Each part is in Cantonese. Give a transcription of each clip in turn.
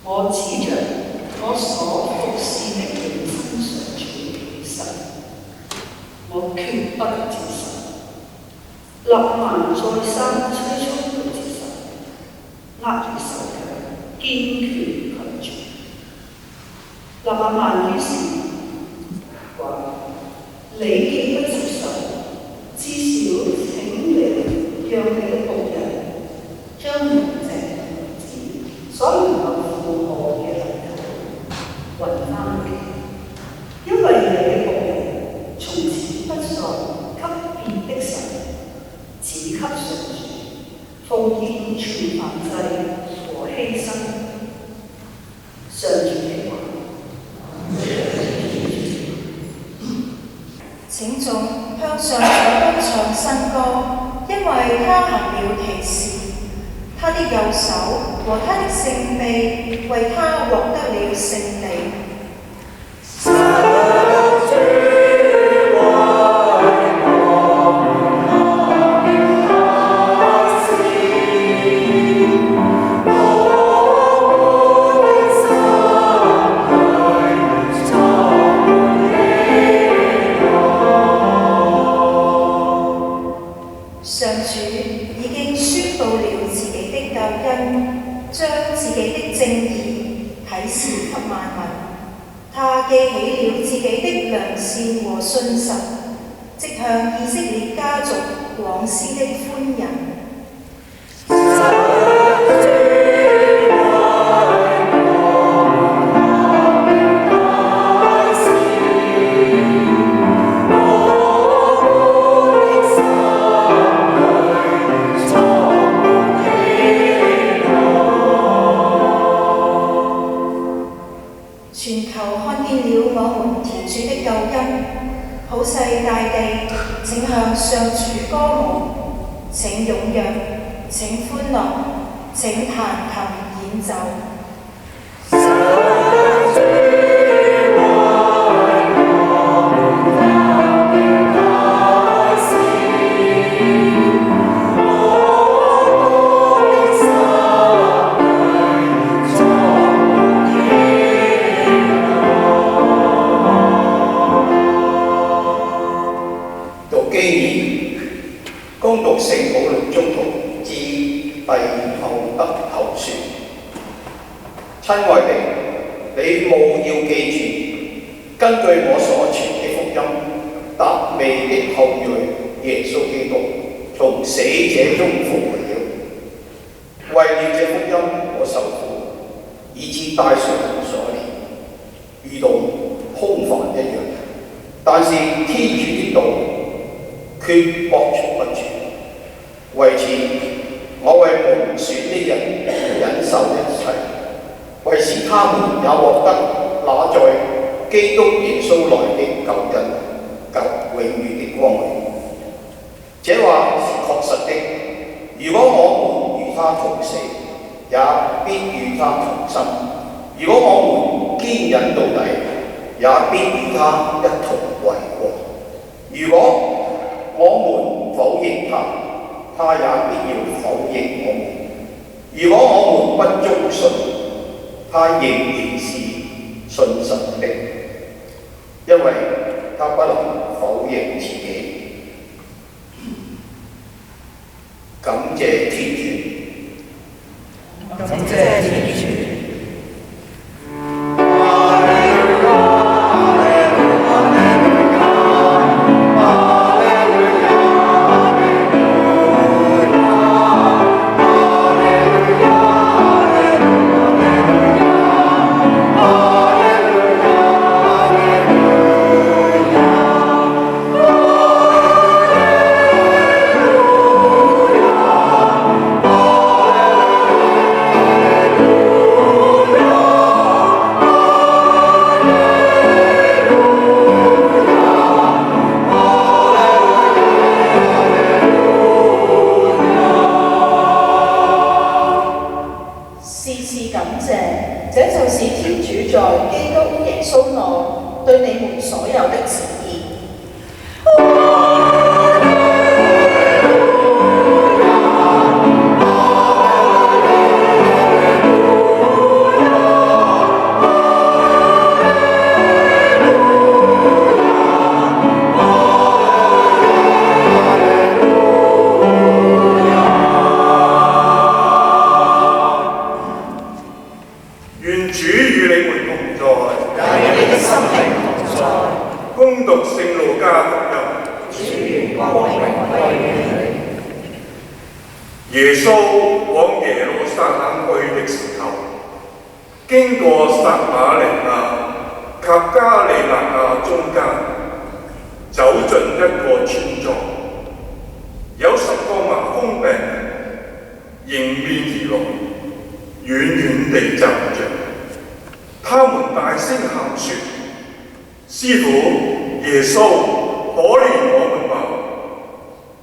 我指着我所服侍的人身上存神，我決不接受。立萬再三催促佢接受，握住手腳，堅決拒絕。立萬於是話：你既不接受，至少請你讓你的僕人將明這兒子所能夠負荷嘅犁頭運翻嚟，因為你的僕人從此不再給別的神，只給上主奉獻全燔祭和犧牲。上主的話。請眾向上主歌唱新歌，因為他行了奇事，他的右手和他的聖臂為他獲得了聖地。上主已經宣佈了自己的救恩，將自己的正義啟示給萬民。他記起了自己的良善和信實，即向以色列家族廣施的寬仁。全球看見了我們天主的救恩，普世大地請向上主歌舞，請踴躍，請歡樂，請彈琴演奏。恭讀聖保祿宗徒致弟後德後書。親愛的，你務要記住，根據我所傳的福音，達味的後裔耶穌基督從死者中復活了。為了這福音，我受苦，以致帶上鎖鏈，如同空帆一樣。但是天主的道決駁不住。為此，我為蒙選的人忍受一切，為使他們也獲得那在基督耶穌來的救恩及永遠的光榮。這話是確實的。如果我們與他同死，也必與他同生；如果我們堅忍到底，也必與他一同為國。如果我們否認他，他也必要否認我們。如果我們不忠信，他仍然是信實的，因為他不能否認自己。感謝天主，感謝天主。這就是天主在基督耶穌內對你們所有的旨意。耶穌往耶路撒冷去的時候，經過撒瑪利亞及加利肋亞中間，走進一個村莊，有10個麻風病人迎面而來，遠遠地站着，他們大聲喊說：師傅，耶穌，可憐我們吧！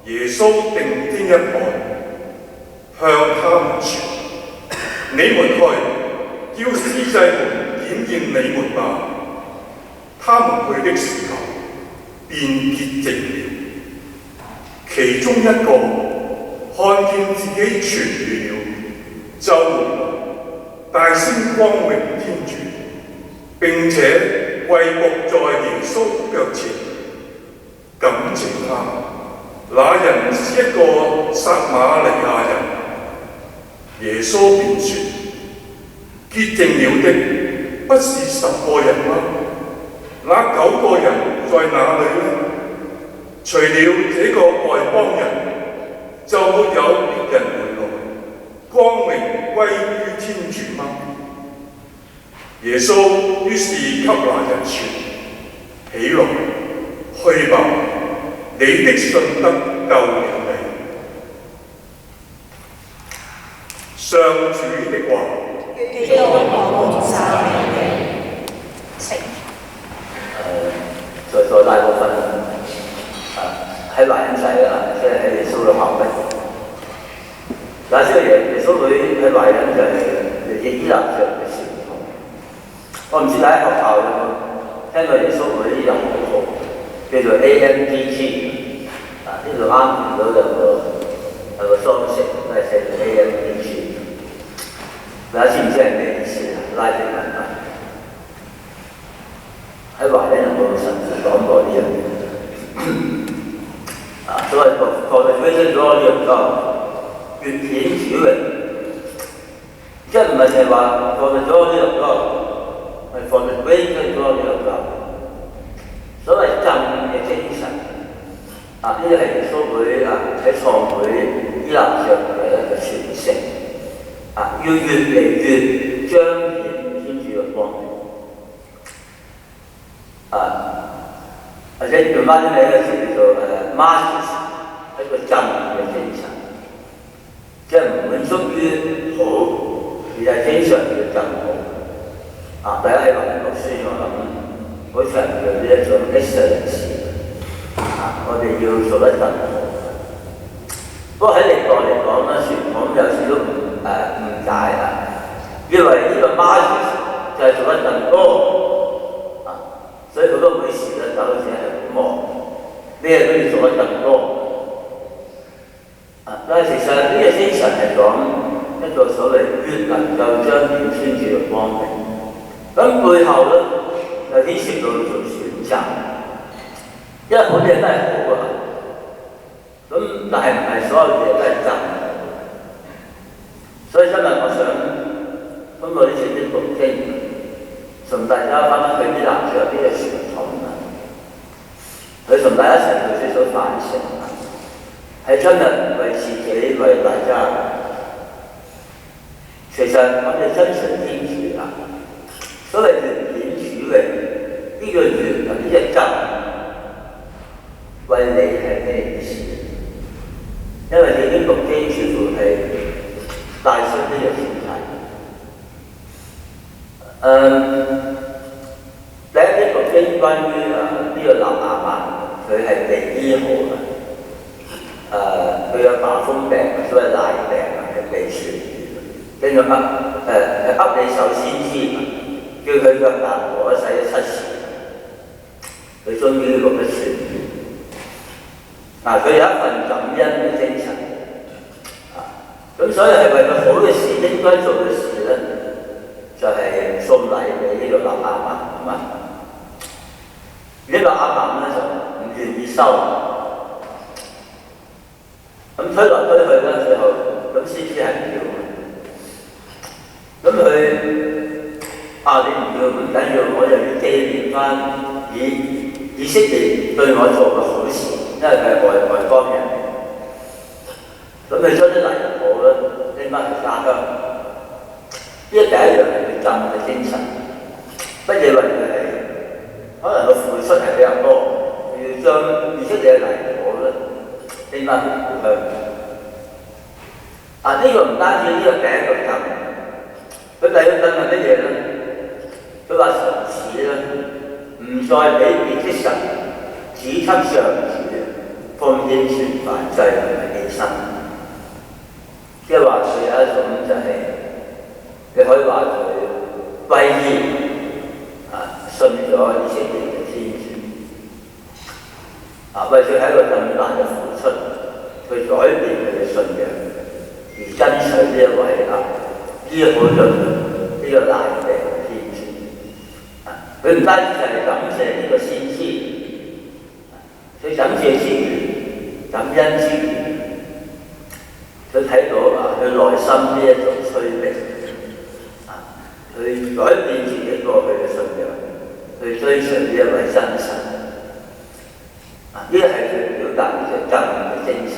耶穌定睛一看，向他們說：你們去，叫司祭們檢驗你們吧。他們去的時候，便潔淨了。其中一個看見自己痊癒了，就回來，大聲光榮天主，並且跪伏在耶穌腳前，感謝他。那人是一個撒瑪利亞人。耶穌便說：潔淨了的不是10個人嗎？那9個人在哪裏呢？除了這個外邦人，就沒有別人回來，光榮歸於天主嗎？耶穌於是給那人說：起來，去吧，你的信德救了你。上主的話。基督我們讚美你。在大部分喺華人世啊，即係喺耶穌嘅後裔。那些耶穌會喺華人就係伊納爵嘅傳統。我唔知大家學校有冇聽過耶穌會呢個口號，叫做 AMPG 啊，呢度啱見到有個裝飾都係寫住 AMPG。大家知唔知係咩意思啊？拉丁文啊，喺華人有冇神父講過呢樣嘢？所謂confirmation glory of God， 越顯主榮，即係唔係淨係話 confirmation glory of God， 係 confirmation glory of God。所謂浸嘅精神呢啲係耶穌會喺創會依納爵嘅一個傳承。要越嚟越彰顯天主嘅光明，或者用翻啲名嘅詞叫做Marxist， 一個浸嘅精神，即係唔滿足於好，而係經常要更好。大家喺華人讀書，我諗好強調呢一種 excellence， 我哋要做得更好。不過喺歷代嚟講咧，傳統有時都誤解以為呢個 Marxist 就係做得更多所以好多會士咧就好似係好忙，咩都要做得更多但係其實呢個精神係講一個所謂越能夠彰顯天主嘅光明，咁背後咧就牽涉到做選擇，因為好多嘢都係好㗎，咁但係唔係所有嘢都係真。所以今日我想通過呢次的讀經，同大家翻去依納爵呢個傳統去同大家一齊做少少反省喺今日為自己為大家。其實我哋真信天主所謂越顯主榮，呢個越呢隻真為你係咩意思？因為你啲讀經似乎係大小呢個前提。第一啲讀經關於呢個納亞曼，佢係被醫好嘅。佢有麻風病，所謂賴病係被痊癒。跟住噏你首先知，叫佢腳大婆洗咗7次，佢終於錄得痊癒。佢有一份感恩嘅精神。咁所以係為個好嘅事，應該做嘅事咧，就係送禮俾呢個納亞曼啊嘛。呢個納亞曼咧就唔願意收，咁推來推去咧，最後咁先知係唔要。咁佢你唔要唔緊要，我就要紀念翻以色列對我做嘅好事，因為佢係外邦人。咁佢將啲禮物拎翻去家鄉。呢第一樣係佢浸嘅精神，乜嘢為佢係可能個付出係比較多，佢要將以色列嘅泥土咧拎翻去故鄉。呢個唔單止呢個第一個浸，佢第二個浸係乜嘢咧？佢話從此咧唔再俾別的神只給上主奉獻全燔祭同埋犧牲，即係話佢有一種就係、你可以話佢歸依信咗以色列嘅天主為佢喺一個咁大嘅付出，去改變佢嘅信仰，而跟隨呢一位醫好咗呢個大病嘅天主。佢唔單止係感謝呢個先知，佢感謝之餘，感恩之餘，佢睇到佢內心呢一種衰微，去改變自己過去嘅信仰，去追隨呢一位真神。呢個係佢表達嘅真嘅精神。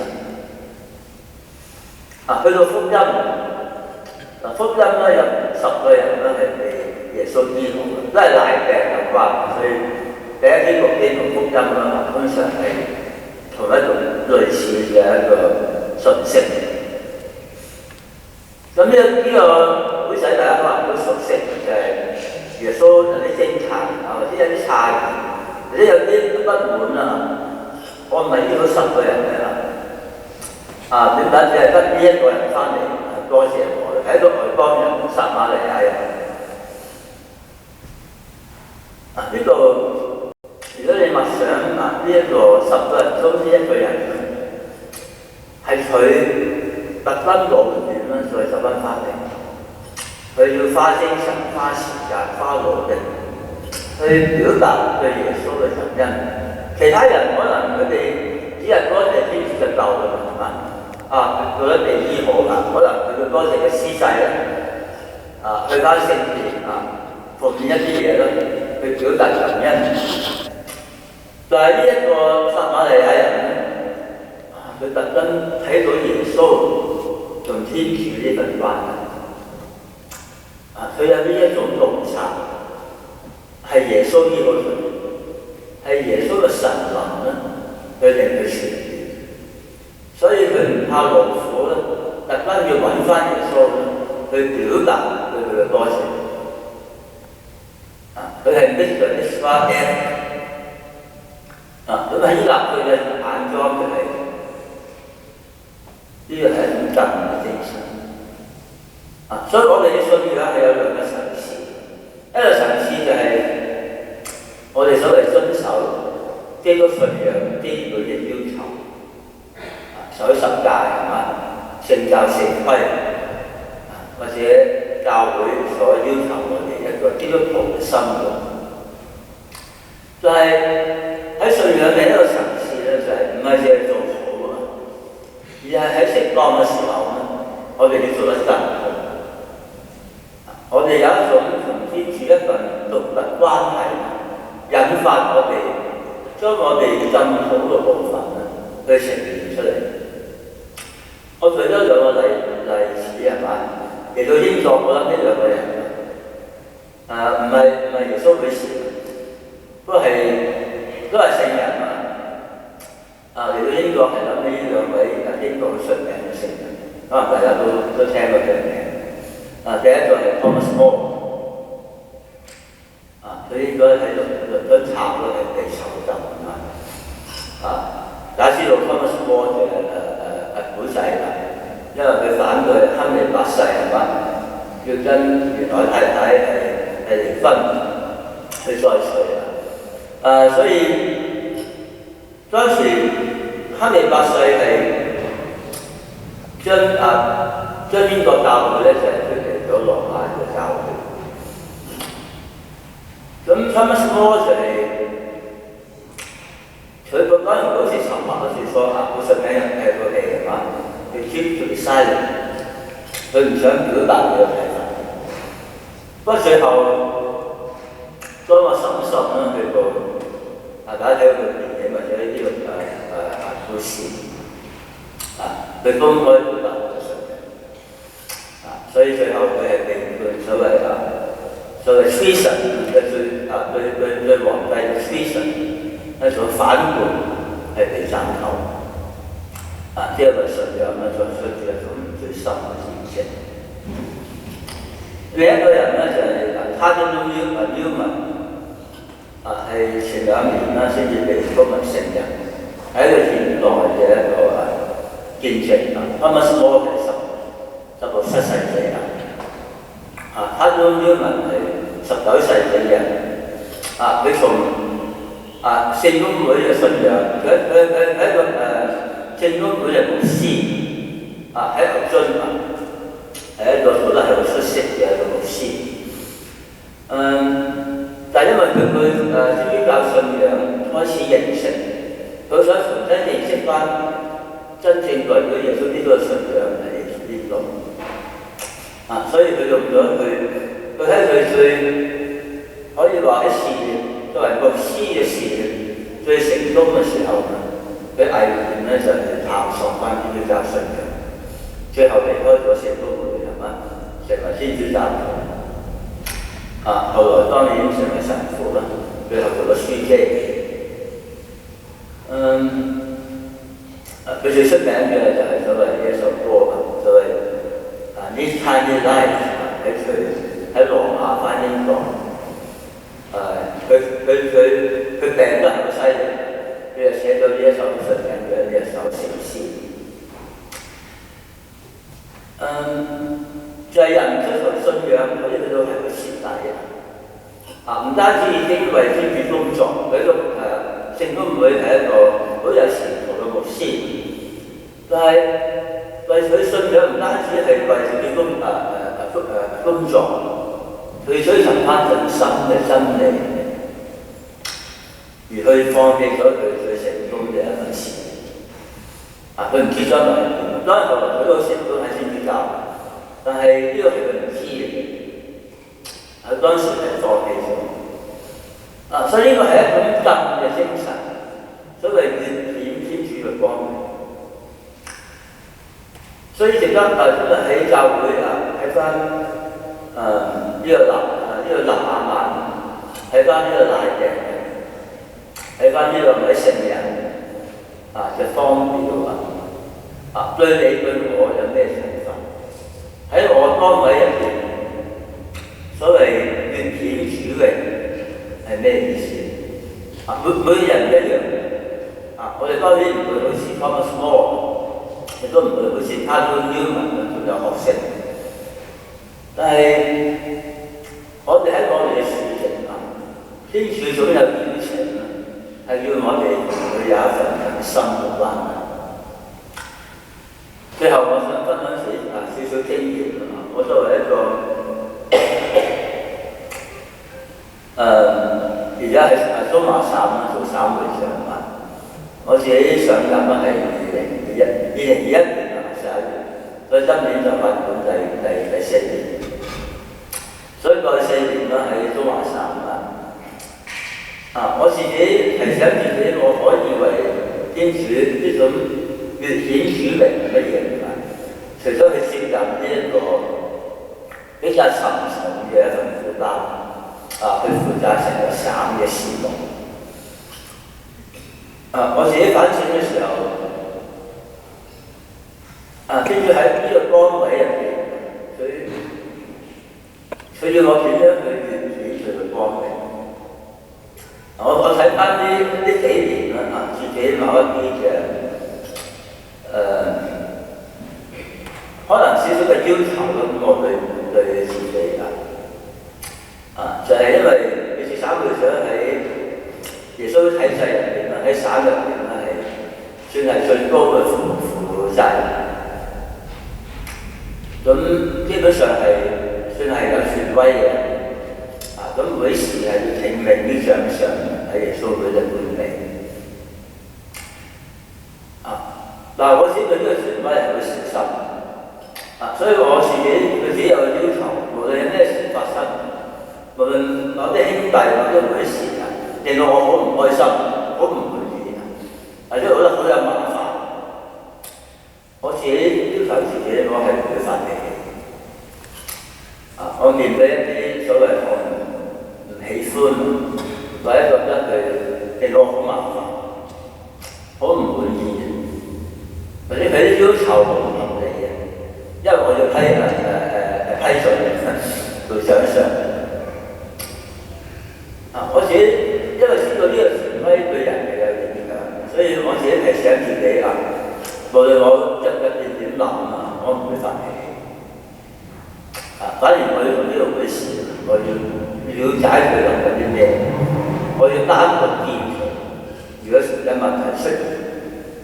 去到福音，福音咧有10個人咧係被耶穌醫好嘅，都係癩病有關，所以第一篇讀經同福音啦，通常係同一種類似嘅一個訊息。咁呢個古仔大家可能都熟悉，就係耶穌有啲驚嘆或者有啲詫異，或者有啲不滿我唔係醫到10個人嘅點解只係得呢一個人翻嚟多謝我？係一個外邦人，撒瑪利亞人。呢個如果你默想呢一個10個人中呢一個人係佢特登攞完啦，再走翻翻嚟，佢要花精神、花時間、花努力去表達對耶穌嘅感恩。其他人可能佢哋只係多謝天主嘅救㗎嘛，覺得被醫好可能佢會多謝嘅司祭咧，去翻聖殿奉獻一啲嘢咧，去表達感恩。但係呢一個撒瑪利亞人咧，佢特登睇到耶穌同天主呢份關係，佢有呢一種洞察，係耶穌醫好佢，係耶穌嘅神能咧，去令佢傳染。所以佢唔怕勞苦咧，特登要揾翻耶穌去表達對佢嘅多謝。佢係 Mr. Israel 咁喺希臘佢嘅眼裝就係呢個係一種真嘅精神。所以我哋嘅信仰係有兩個層次，一個層次就係我哋所謂遵守基督信仰基本嘅要求。守十誡聖教聖規或者教會所要求我哋一個基督徒嘅生活，就係喺信仰嘅一個層次咧，就係唔係淨係做好而係喺適當嘅時候咧，我哋要做得更好。我哋有一種同天主一份獨特關係，引發我哋將我哋更好嘅部分去呈現出嚟。我舉咗兩個例子係嘛？嚟到英國，我諗呢兩個人唔係耶穌會士，都係聖人嚟到英國係諗起呢兩位英國好出名嘅聖人，可能大家都聽過佢嘅名。第一個係 Thomas More， 佢應該喺倫敦塔嗰度被囚禁大家知道 Thomas More 嘅古仔因為佢反對亨利8世係嘛，要跟原來太太係離婚去再娶所以當時亨利8世係將英國教會咧就係脫離咗羅馬嘅教會。咁 Thomas More 就佢當然好似沉默嗰處所好出名嘅個戲係嘛，佢 keep to be silent， 佢唔想表達佢嘅睇法。不過最後當個審訊咧去到大家睇到佢電影或者呢個故事佢公開表達佢嘅信仰。所以最後佢係被判所謂 treason 嘅對皇帝嘅 treason 一種反叛係被斬頭。呢一個信仰咧所出自一種最深嘅見證。另一個人咧就係Cardinal Newman， 係前2年啦先至被公民承認，係一個現代嘅一個見證。Thomas More 係17世紀人，Cardinal Newman 係19世紀人。佢從聖公會嘅信仰，佢係一個聖公會嘅牧師，喺牛津係一個覺得係好出色嘅一個牧師。但係因為佢對基督教信仰開始認識，佢想重新認識翻真正代表耶穌基督嘅信仰係耶穌基督。所以佢用咗佢喺佢最可以話喺事業作為牧師嘅事業最成功嘅時候，佢毅然咧就係探索翻基督教信仰，最後離開咗聖公會成為天主教徒。後來當然成為神父啦，最後做咗書記。佢最出名嘅就係所謂呢一首歌，所謂This Tiny Life， 喺羅馬翻英國。佢病得好犀利，佢就寫咗呢一首好出名嘅呢一首聖詩。就係人追求信仰，我哋都係好徹底嘅。唔單止已經為天主工作，佢個聖公會係一個好有前途嘅牧師，但係為佢信仰唔單止係為自己工作，佢追尋翻人生嘅真理，而去放棄咗佢最成功嘅一份事業。佢唔知將來，當然後來佢都成功喺天主教。但係呢個係佢唔知嘅，佢當時係放棄咗。所以呢個係一種禁嘅精神，所謂越顯天主嘅光明。所以值得今日喺教會睇翻呢個納亞曼，睇翻呢個賴病人，睇翻呢個位聖人嘅方表對你對我有咩睇法？喺我崗位入邊，所謂越顯主榮係咩意思？每人一樣。我哋當然唔會好似 Thomas More， 亦都唔會好似 Cardinal Newman 咁有學識。但係我哋喺我哋嘅處境天主總有表情係要我哋同佢有一份更深嘅關係。最後我想分享少少經驗。我作為一個而家喺中華省做省會長我自己上任係2021年11月，所以今年就發管第4年。所以過去4年喺中華省我自己提醒自己，我可以為天主呢種越顯主榮係乜嘢？除咗去接任呢一個比較沉重嘅一份負擔，去負責成個省嘅事務。我自己反省嘅時候，天主喺呢個崗位入邊，佢要我點樣去越顯佢嘅光明。我睇翻呢幾年自己某一啲嘅可能少少嘅要求我對自己就係因為你是省會長喺耶穌體制入邊喺省入邊係算係最高嘅負責人。咁基本上係算係有權威嘅。咁每時係聽命於掌上，喺耶穌會嘅管理。我知道呢個權威係好小心。所以我自己有個要求，無論有咩事發生，無論某啲兄弟或者每啲事令到我好唔開心，好唔滿意，或者覺得好有麻煩，我自己要求自己，我係唔會發脾氣。我面對一啲所謂我唔喜歡，或者覺得佢攞好麻煩，好唔滿意，或者佢啲要求好唔合理嘅，因為我要批准做獎賞。我自己因為知道呢個權威對人係有影響，所以我自己提醒自己無論我入邊點諗我唔會發脾氣。反而我要同呢個會事，我要了解佢諗緊啲咩，我要單獨見佢。如果有問題出現，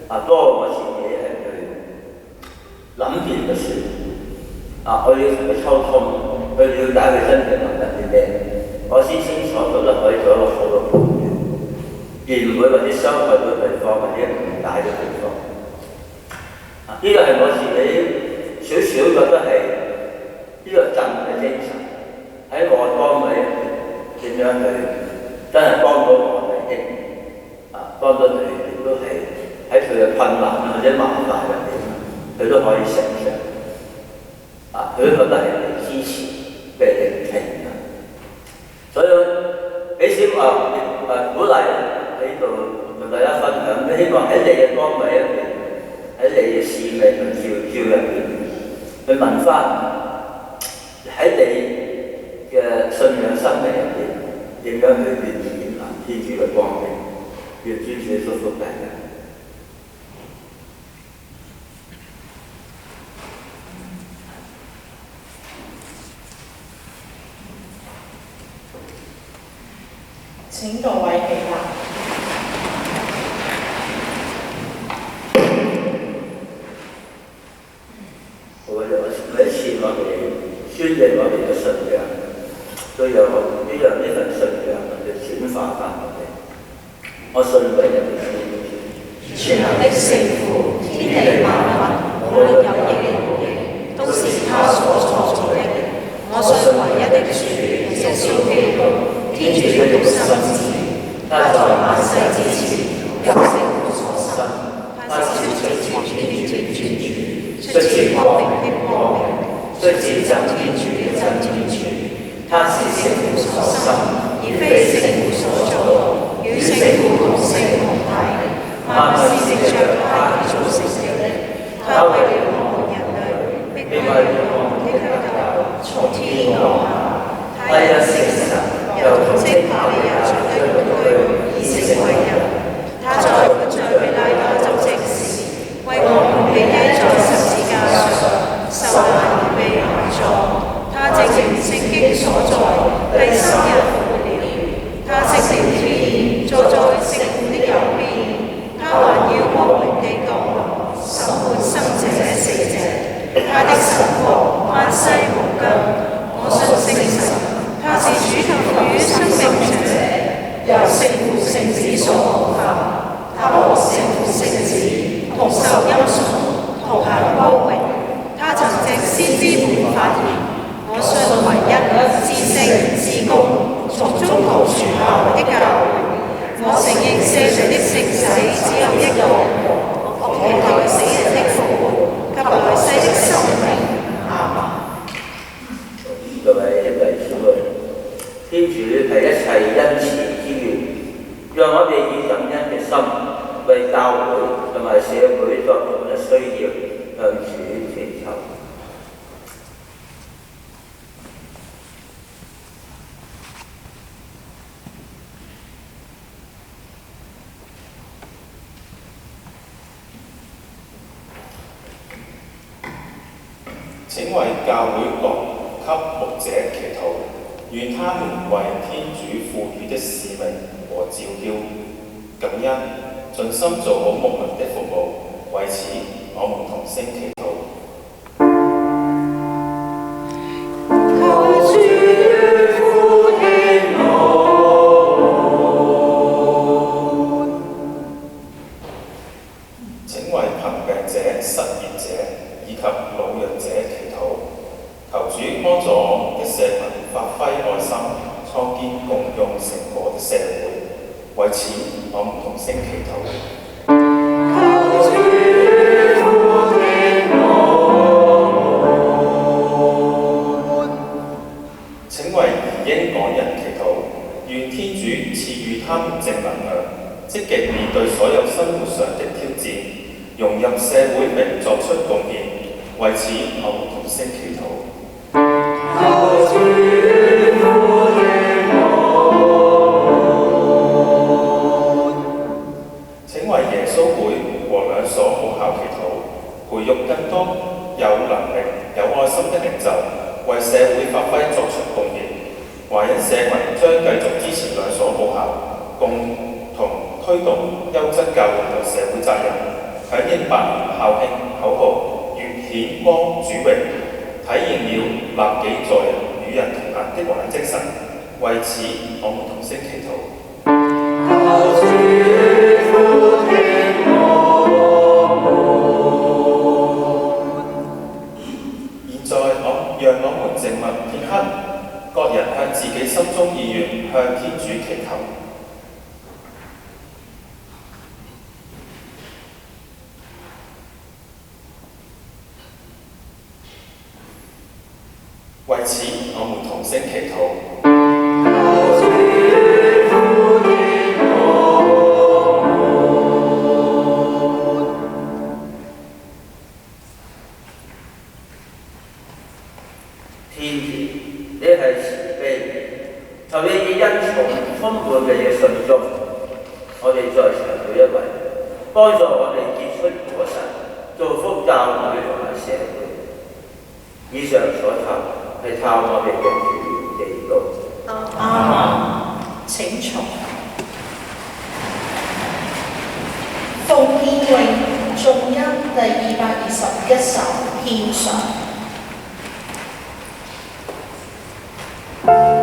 當我自己係去諗掂嘅事，我要同佢溝通，去了解佢真正諗緊啲咩，我先清楚覺得可以做一個好嘅判斷，而唔會或者傷害到對方或者誤解咗對方。呢個係我自己少少覺得係呢個鎮嘅精神，喺我單位點樣去真係幫到我哋益，幫到佢亦都係喺佢嘅困難或者麻煩入邊，佢都可以成長。佢都覺得係被支持、被聆聽嘅，所以俾少鼓勵喺度同大家分享，希望喺你嘅單位入邊，喺你嘅使命同召入邊，去問翻喺你嘅信仰生命入邊點樣去願意天主嘅光明，願天主祝福大家。請各位起立。每一次我哋宣認我哋嘅信仰，都有呢份信仰去轉化翻我哋。我信為人嘅主，全能的聖父，天地萬物，無論有形無形，都是他所創造的。我信唯一的主，耶穌基督。天主的獨生子，他在萬世之前由聖父所生，他是最全天主，出自光明的光明，出自真天主的真天主。他是聖父所生，而非聖父所造，與聖父同性同體，萬物是藉着他而造成的。他為了我們人類，並為了我們的救從天降下。他有聖神。由同稱瑪利亞的本居而成為人，他在本在比拉多就職時，為我們被釘在十字架上，受難而被埋葬。他藉着聖經所在，第三日復活了。他升了天，坐在聖父的右邊。他還要光榮地降臨，審判生者死者。他的神國萬世無疆。我信聖神。他是主及賦予生命者，由聖父聖子所蒙發。他和聖父聖子同受欽崇，同享光榮。他曾藉先知們發言：我信唯一、至聖、至公、從中途傳下來的教會。我承認赦罪的聖洗只有一個，我期待死人的復活及來世的生命。阿們。天主係一切恩慈之源，讓我哋以感恩嘅心，為教會同埋社會作出嘅需要向主祈求。請為教會各級牧者祈禱。願他們為天主賦予的使命和召叫感恩，盡心做好牧民的服務。為此，我們同聲祈禱。請為貧病者、失業者以及老弱者祈禱。求主幫助我們的社民發揮愛心，創建共用成果的社會。為此，我們同聲祈禱。請為移英港人祈禱，願天主賜予他們正能量，積極面對所有生活上的挑戰，融入社會並作出貢獻。為此，我們同聲祈禱。請為耶穌會和兩所母校祈禱，培育更多有能力、有愛心的領袖，為社會發揮作出貢獻。華人社群將繼續支持兩所母校，共同推動優質教育和社會責任，響應百年校慶口號，越顯光主榮，體現了立己在人、與人同行的華人精神。為此，我們同聲祈禱。現在讓我們靜默片刻，各人向自己心中意願向天主祈求。為此，我們同聲祈禱。天主，你係慈悲，就呢啲恩寵充滿嘅嘢信中，我哋在場每一位，幫助我哋結出果實，造福教會同埋社會。以上所求係靠我哋嘅主基督。阿們。請從奉獻詠頌音第221首獻上。Thank you.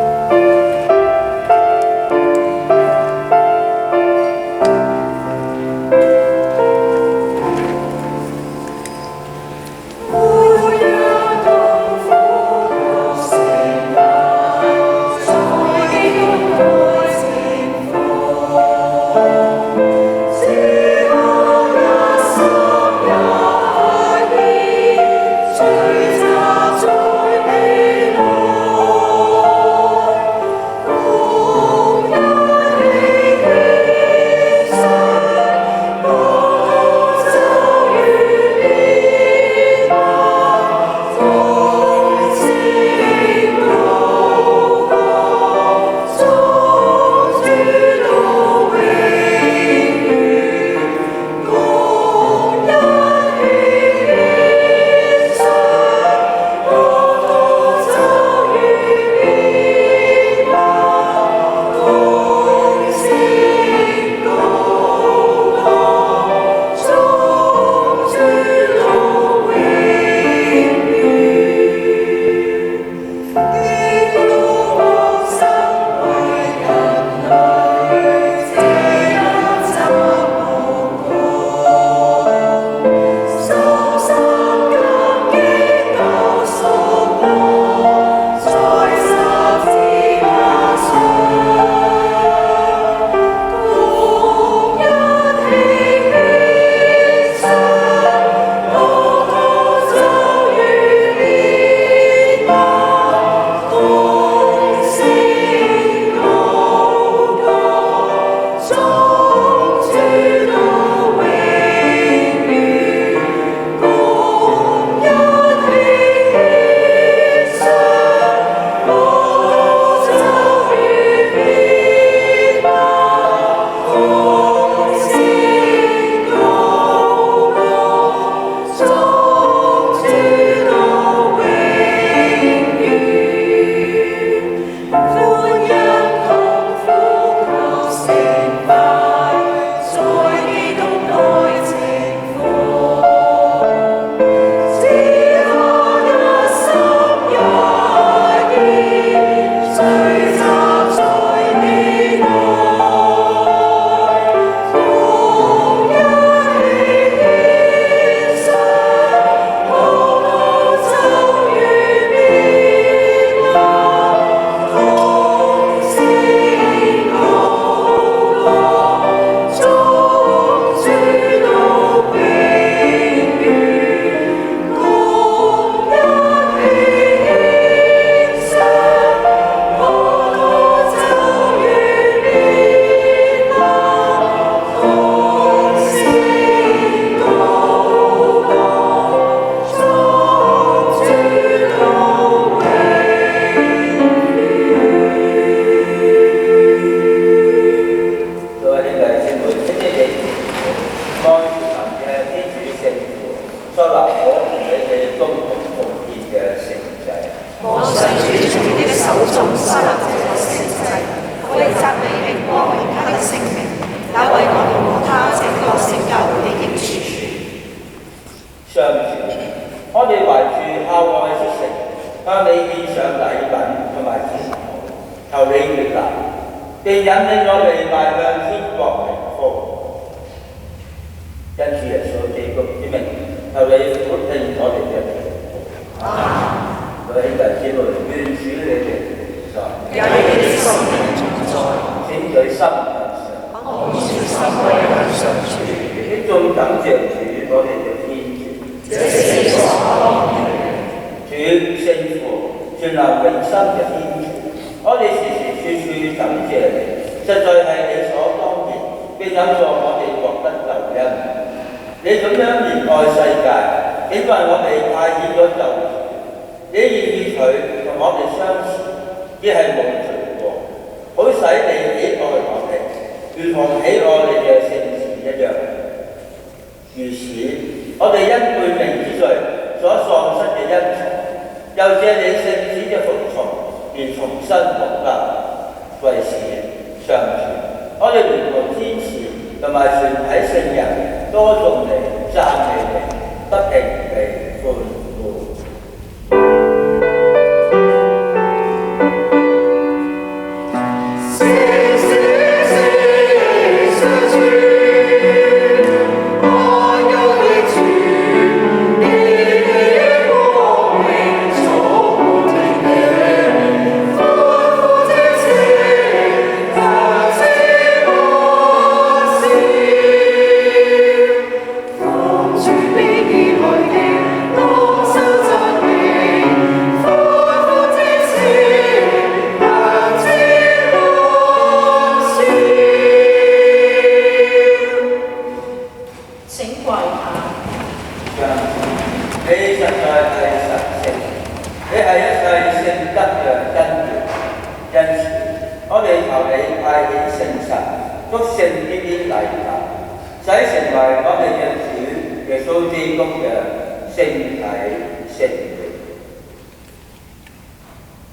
悅納，並引領我哋邁向天國榮福。因主耶穌基督之名，求你俯聽我哋嘅祈禱。各位兄弟姊妹，願主你哋在，有你哋心靈同在，請舉心向上，我專心歸向上主。敬重感謝主，我哋嘅天主。這是所當然嘅。主聖父，全能永生嘅天主，我哋時時處處感謝你，實在係理所當然，並有助我哋獲得救恩。你咁樣憐愛世界，你為我哋派遣咗救主，你願意佢同我哋相似，亦係冇罪過，好使你喜愛我哋，如同喜愛你嘅聖子一樣。如此，我哋因背命之罪所喪失嘅恩寵，又借你聖子嘅服從而重新獲得，為此上主，我哋聯同天使同埋全體聖人，多頌你、讚美你，不停地歡呼。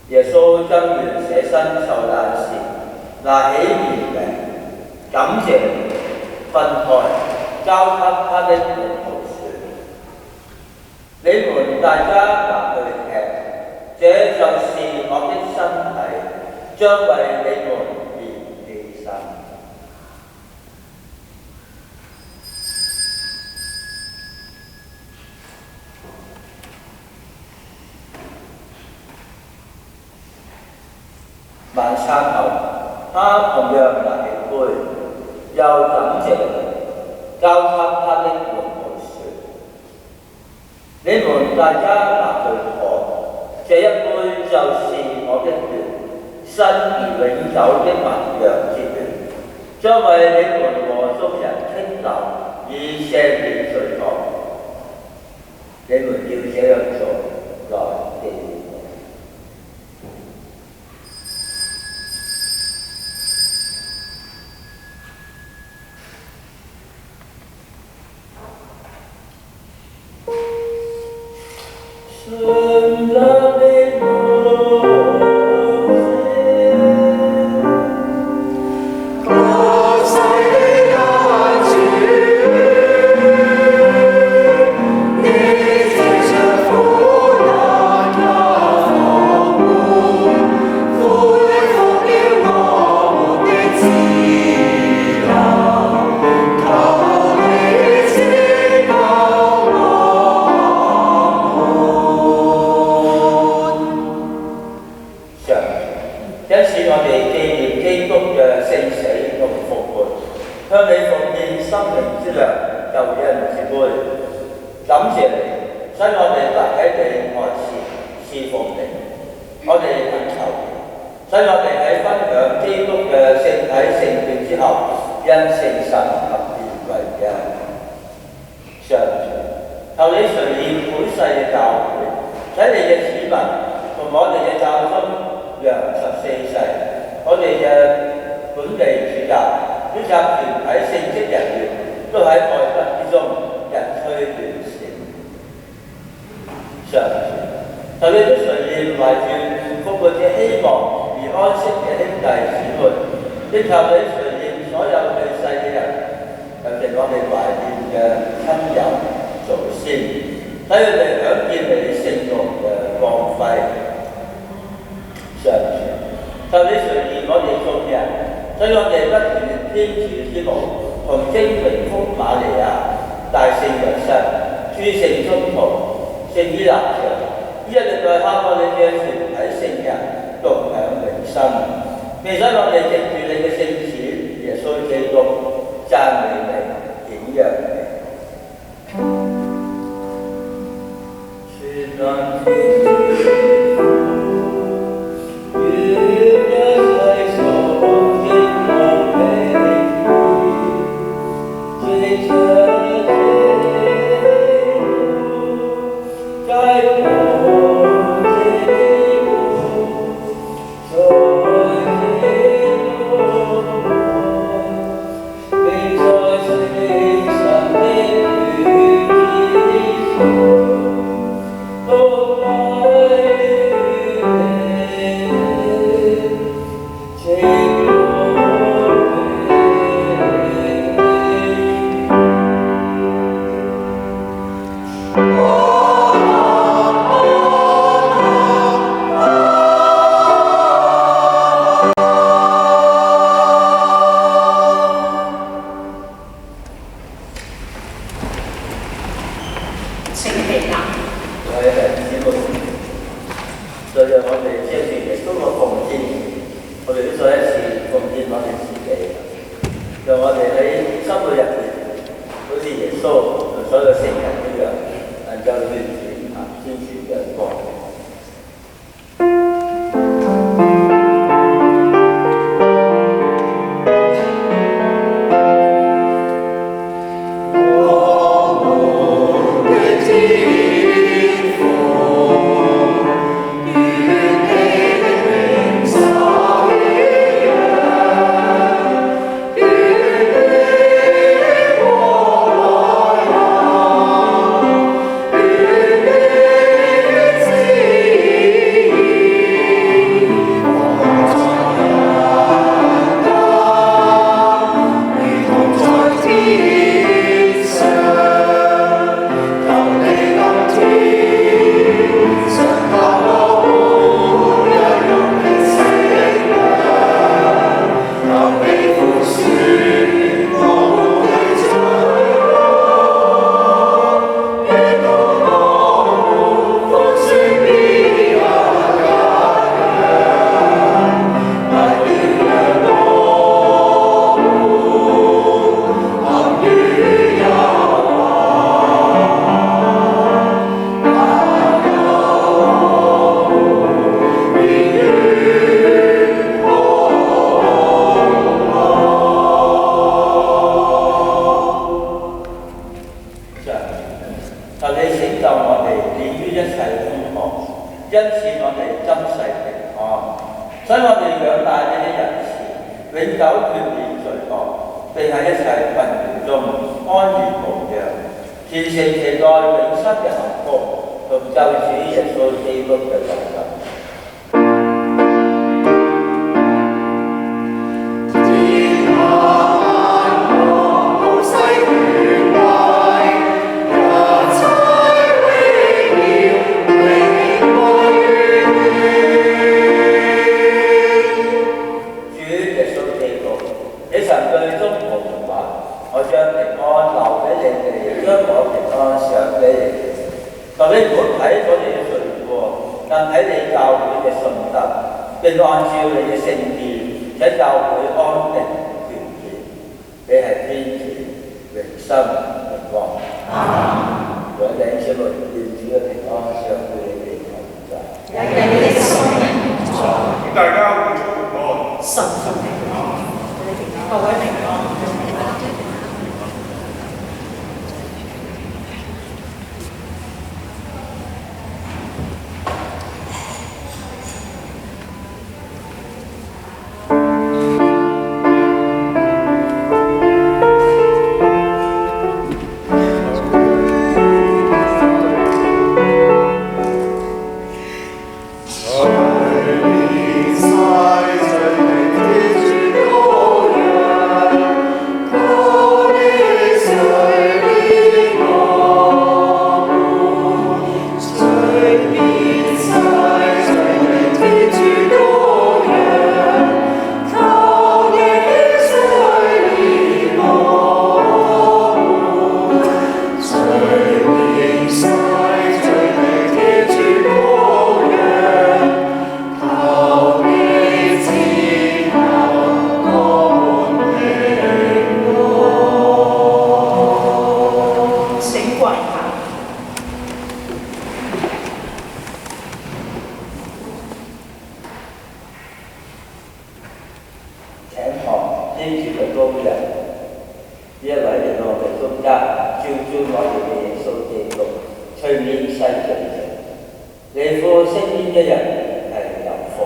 耶穌將原捨身受難時，拿起麵餅，感謝分開，交給他的門徒說：你們大家拿去吃，這就是我的身體，將為你們而犧牲。晚餐後，他同樣拿起杯，又感謝，交給他的門徒說：你們大家拿去喝，這一杯就是我的血，新而永久的盟約之血，將為你們和眾人傾流，以赦免罪惡。你們要這樣做，來紀念我。求你垂憐我哋眾人，所以我哋不斷天主之母同精靈福瑪利亞、大聖若瑟、諸聖宗徒、聖依納爵，一歷代刻我哋嘅全體聖人共享永生。並且我哋藉住你嘅聖子耶穌基督讚美你、顯揚你。全能天主天主嘅工人，呢一位嚟到我哋中間，照我哋嘅耶穌基督，催眠新罪者。你父身邊嘅人係有福。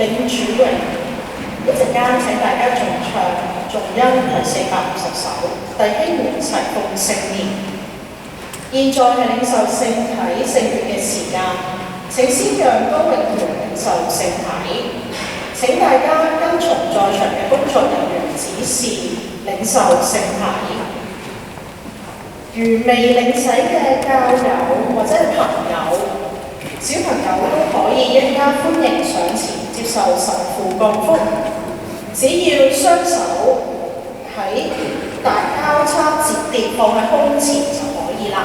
領主榮，一陣間請大家重唱頌恩第450首，弟兄們齊奉聖言。現在係領受聖體聖血嘅時間，請先讓高永權領受聖體。請大家跟從在場嘅工作人員指示領受聖體。如未領洗嘅教友或者係朋友、小朋友都可以一家歡迎上前接受神父降福，只要雙手喺大交叉折疊放喺胸前就可以啦。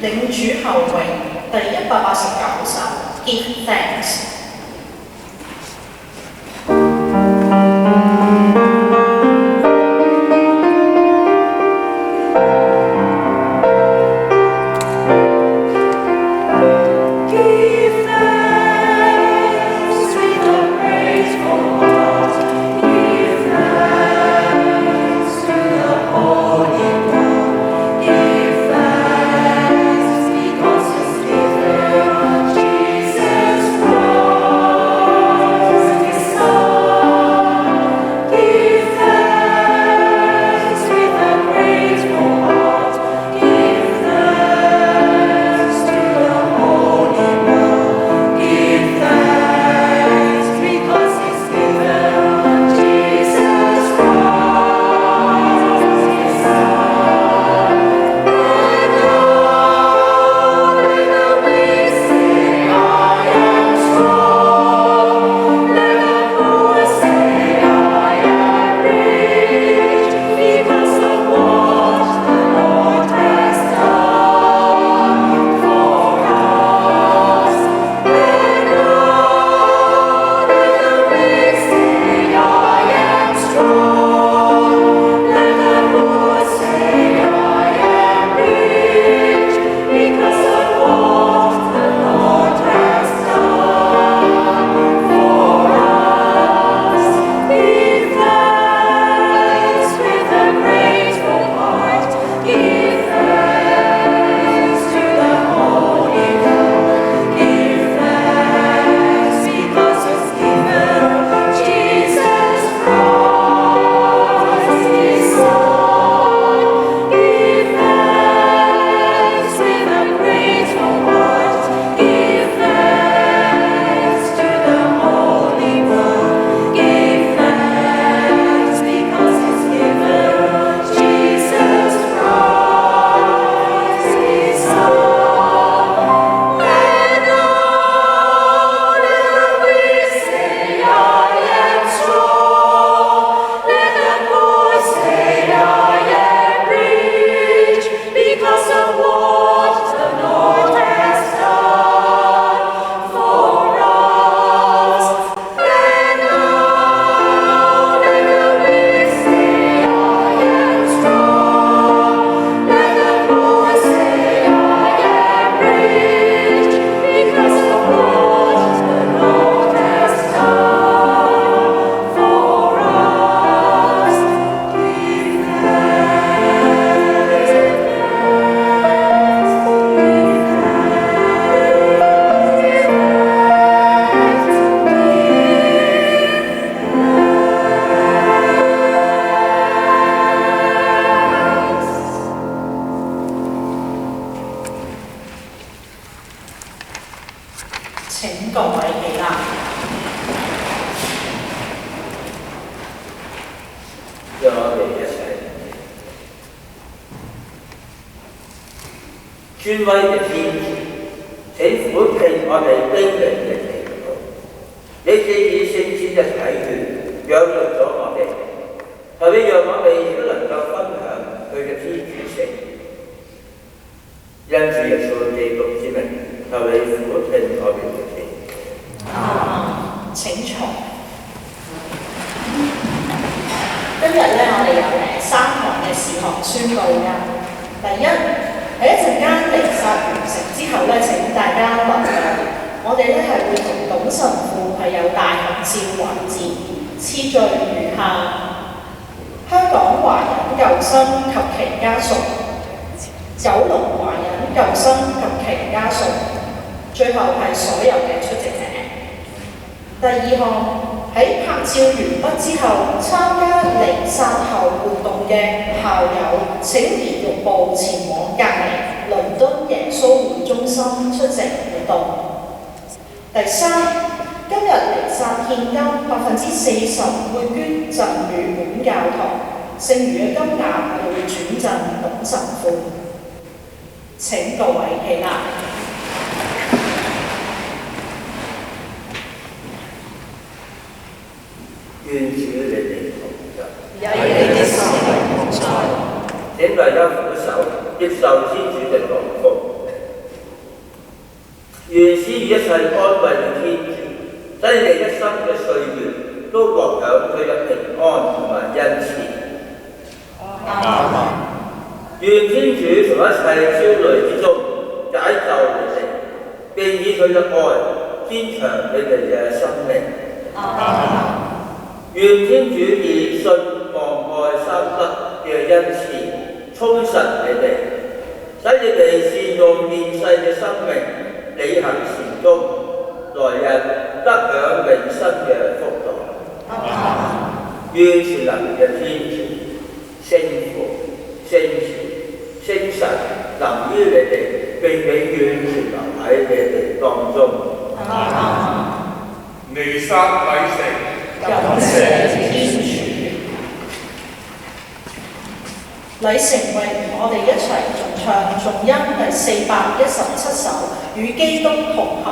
領主後榮第189首 Give Thanks。請各位起立。讓我哋一齊尊威嘅天主，請俯聽我哋卑微嘅祈禱。你既以聖子嘅體血養育咗我哋，後邊讓我哋亦都能夠分享佢嘅天主性。因主耶穌基督之名，求你俯聽我哋嘅祈禱。請坐。今日咧，我哋有3項嘅事項宣佈㗎。第一，喺一陣間彌撒完成之後咧，請大家留意，我哋咧係會同董神父係有大合照環節，次序如下：香港華人舊生及其家屬、九龍華人舊生及其家屬，最後係所有嘅出席者。第二項。喺拍照完畢之後，參加彌撒後活動嘅校友請移玉步前往隔離倫敦耶穌會中心出席活動。第三，今日彌撒獻金40%會捐贈予本教堂，剩餘嘅金額會轉贈董神父。請各位起立。願主你哋同在，與你的心靈同在。請大家俯首，接受天主嘅祝福。願施予一切安慰嘅天主，使你哋一生嘅歲月都獲享佢嘅平安同埋恩慈。阿們。願天主從一切焦慮之中解救你哋，並以佢嘅愛堅強你哋嘅生命。願天主以信望愛三德嘅恩賜充實你哋，使你哋善用現世嘅生命，履行善功，來日得享永生嘅福樂。願全能嘅天主、聖父、聖子、聖神臨於你哋，並永遠存留喺你哋當中。彌撒禮成，感謝天主。禮成為我哋一齊重唱頌恩第417首《與基督同行》。